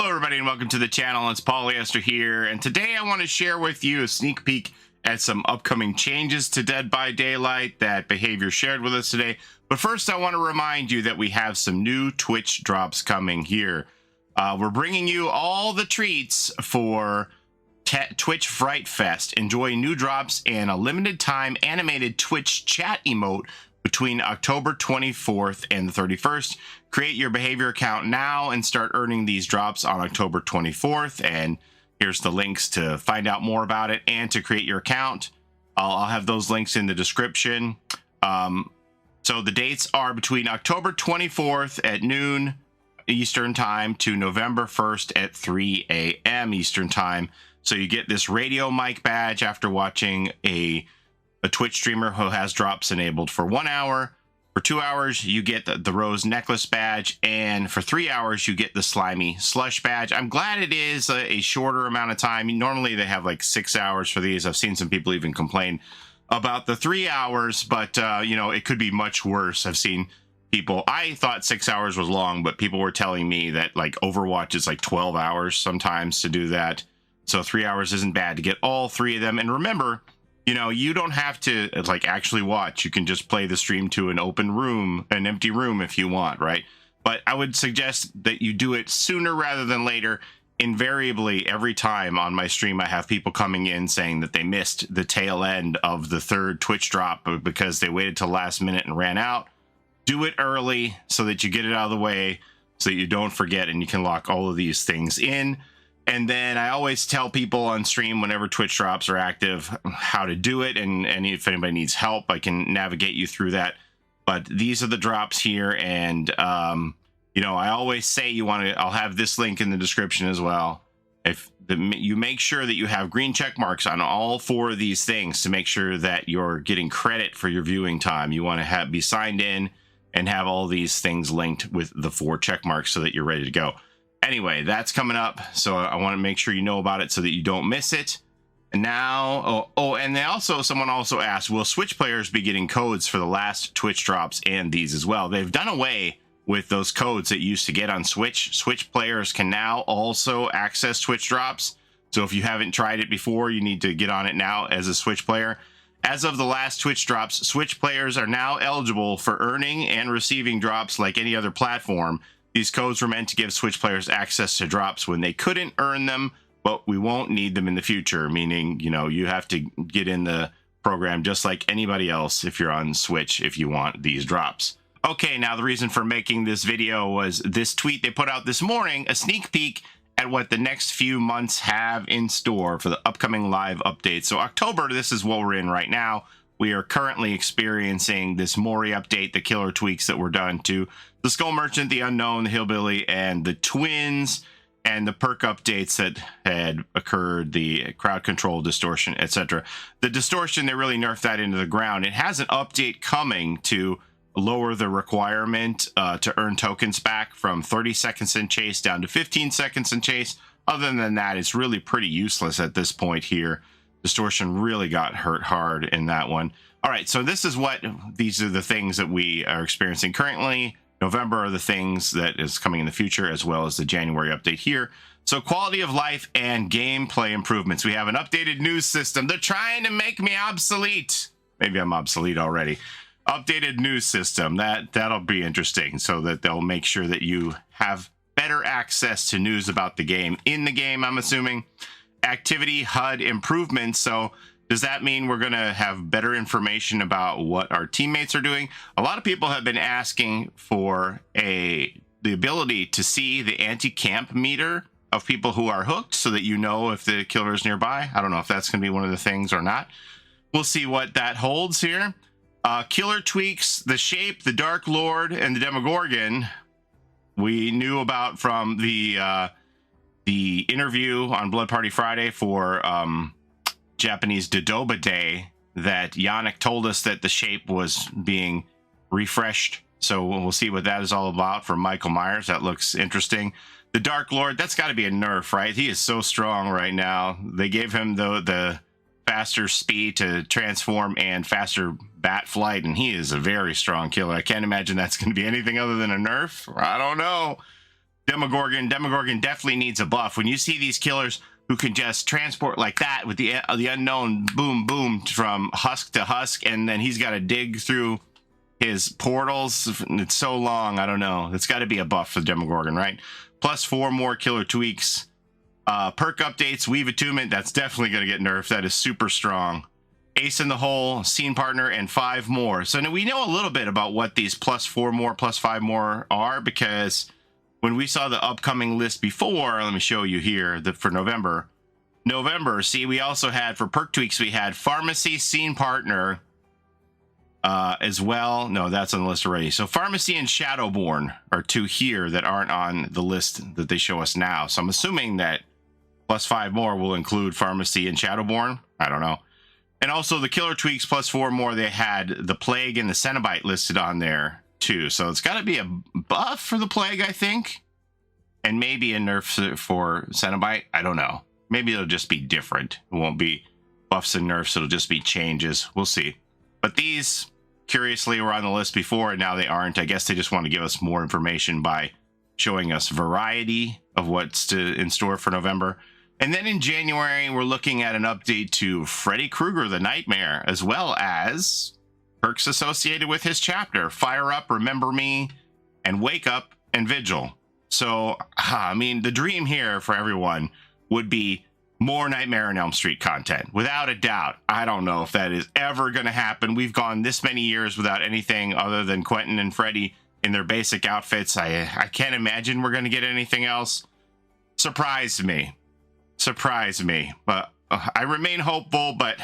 Hello everybody and welcome to the channel. It's Paulie Esther here, and today I want to share with you a sneak peek at some upcoming changes to Dead by Daylight that Behavior shared with us today. But first I want to remind you that we have some new Twitch drops coming here. We're bringing you all the treats for Twitch Fright Fest. Enjoy new drops and a limited time animated Twitch chat emote between October 24th and the 31st. Create your Behavior account now and start earning these drops on October 24th. And here's the links to find out more about it and to create your account. I'll have those links in the description. So the dates are between October 24th at noon Eastern time to November 1st at 3 a.m. Eastern time. So you get this radio mic badge after watching a Twitch streamer who has drops enabled for 1 hour. For 2 hours, you get the Rose Necklace badge, and for 3 hours, you get the Slimy Sluch Badge. I'm glad it is a shorter amount of time. Normally, they have like 6 hours for these. I've seen some people even complain about the 3 hours, but, you know, it could be much worse. I've seen people, I thought 6 hours was long, but people were telling me that, like, Overwatch is like 12 hours sometimes to do that. So 3 hours isn't bad to get all three of them. And remember, you know, you don't have to like actually watch. You can just play the stream to an open room, an empty room if you want, right? But I would suggest that you do it sooner rather than later. Invariably, every time on my stream, I have people coming in saying that they missed the tail end of the third Twitch drop because they waited till last minute and ran out. Do it early so that you get it out of the way so that you don't forget and you can lock all of these things in. And then I always tell people on stream whenever Twitch drops are active how to do it. And if anybody needs help, I can navigate you through that. But these are the drops here. And, you know, I always say you want to, I'll have this link in the description as well. If you make sure that you have green check marks on all four of these things to make sure that you're getting credit for your viewing time. You want to be signed in and have all these things linked with the 4 check marks so that you're ready to go. Anyway, that's coming up, so I want to make sure you know about it so that you don't miss it. And now, and they also, someone also asked, will Switch players be getting codes for the last Twitch drops and these as well? They've done away with those codes that you used to get on Switch. Switch players can now also access Twitch drops. So if you haven't tried it before, you need to get on it now as a Switch player. As of the last Twitch drops, Switch players are now eligible for earning and receiving drops like any other platform. These codes were meant to give Switch players access to drops when they couldn't earn them, but we won't need them in the future, meaning, you know, you have to get in the program just like anybody else if you're on Switch if you want these drops. Okay, now the reason for making this video was this tweet they put out this morning, a sneak peek at what the next few months have in store for the upcoming live updates. So October, this is what we're in right now. We are currently experiencing this Mori update, the killer tweaks that were done to the Skull Merchant, the Unknown, the Hillbilly, and the Twins, and the perk updates that had occurred, the crowd control, distortion, etc. The distortion, they really nerfed that into the ground. It has an update coming to lower the requirement to earn tokens back from 30 seconds in chase down to 15 seconds in chase. Other than that, it's really pretty useless at this point here. Distortion really got hurt hard in that one. All right, so this is what, these are the things that we are experiencing currently. November are the things that is coming in the future, as well as the January update here. So quality of life and gameplay improvements. We have an updated news system. They're trying to make me obsolete. Maybe I'm obsolete already. Updated news system. That'll be interesting, so that they'll make sure that you have better access to news about the game in the game, I'm assuming. Activity HUD improvements. So does that mean we're going to have better information about what our teammates are doing? A lot of people have been asking for the ability to see the anti-camp meter of people who are hooked so that you know if the killer is nearby. I don't know if that's going to be one of the things or not. We'll see what that holds here. Killer tweaks, the Shape, the Dark Lord, and the Demogorgon we knew about from the interview on Blood Party Friday for Japanese Dodoba Day, that Yannick told us that the Shape was being refreshed. So we'll see what that is all about for Michael Myers. That looks interesting. The Dark Lord, that's got to be a nerf, right? He is so strong right now. They gave him the faster speed to transform and faster bat flight, and he is a very strong killer. I can't imagine that's going to be anything other than a nerf. I don't know. Demogorgon definitely needs a buff. When you see these killers who can just transport like that with the unknown boom boom from husk to husk, and then he's got to dig through his portals. It's so long. I don't know. It's got to be a buff for the Demogorgon, right? Plus 4 more killer tweaks. Perk updates, Weave Attunement. That's definitely going to get nerfed. That is super strong. Ace in the Hole, Scene Partner, and 5 more. So now we know a little bit about what these plus 4 more, plus 5 more are, because when we saw the upcoming list before, let me show you here, for November, see, we also had, for perk tweaks, we had Pharmacy, Scene Partner, as well. No, that's on the list already. So Pharmacy and Shadowborn are 2 here that aren't on the list that they show us now. So I'm assuming that plus 5 more will include Pharmacy and Shadowborn. I don't know. And also the killer tweaks plus 4 more, they had the Plague and the Cenobite listed on there too. So it's got to be a buff for the Plague, I think. And maybe a nerf for Cenobite. I don't know. Maybe it'll just be different. It won't be buffs and nerfs. It'll just be changes. We'll see. But these, curiously, were on the list before, and now they aren't. I guess they just want to give us more information by showing us variety of what's in store for November. And then in January, we're looking at an update to Freddy Krueger the Nightmare, as well as perks associated with his chapter, Fire Up, Remember Me, and Wake Up and Vigil. So, I mean, the dream here for everyone would be more Nightmare on Elm Street content, without a doubt. I don't know if that is ever going to happen. We've gone this many years without anything other than Quentin and Freddy in their basic outfits. I can't imagine we're going to get anything else. Surprised me. But I remain hopeful, but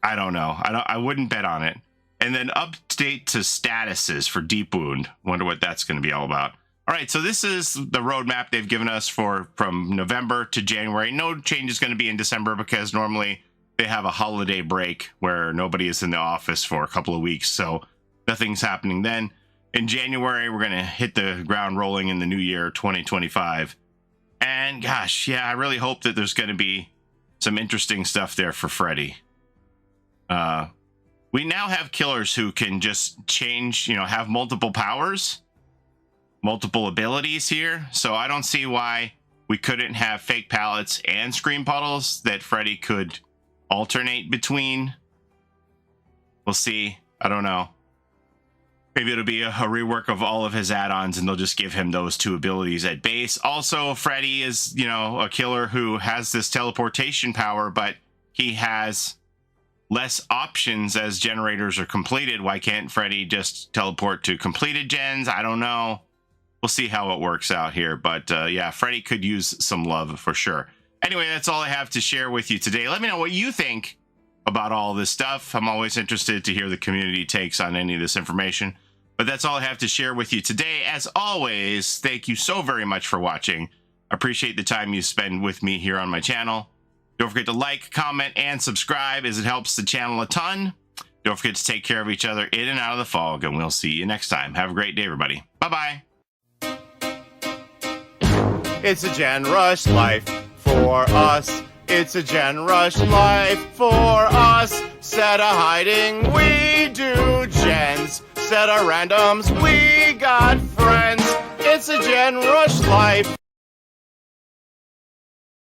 I don't know. I wouldn't bet on it. And then update to statuses for Deep Wound. Wonder what that's going to be all about. All right, so this is the roadmap they've given us from November to January. No change is going to be in December because normally they have a holiday break where nobody is in the office for a couple of weeks, so nothing's happening then. In January, we're going to hit the ground rolling in the new year, 2025. And gosh, yeah, I really hope that there's going to be some interesting stuff there for Freddy. We now have killers who can just change, have multiple powers, multiple abilities here. So I don't see why we couldn't have fake pallets and scream puddles that Freddy could alternate between. We'll see. I don't know. Maybe it'll be a rework of all of his add-ons and they'll just give him those 2 abilities at base. Also, Freddy is, a killer who has this teleportation power, but he has less options as generators are completed. Why can't Freddy just teleport to completed gens? I don't know. We'll see how it works out here. But yeah, Freddy could use some love for sure. Anyway, that's all I have to share with you today. Let me know what you think about all this stuff. I'm always interested to hear the community takes on any of this information. But that's all I have to share with you today. As always, thank you so very much for watching. I appreciate the time you spend with me here on my channel. Don't forget to like, comment, and subscribe as it helps the channel a ton. Don't forget to take care of each other in and out of the fog, and we'll see you next time. Have a great day, everybody. Bye-bye. It's a Gen Rush life for us. It's a Gen Rush life for us. Set a hiding, we do gens. Set a randoms, we got friends. It's a Gen Rush life.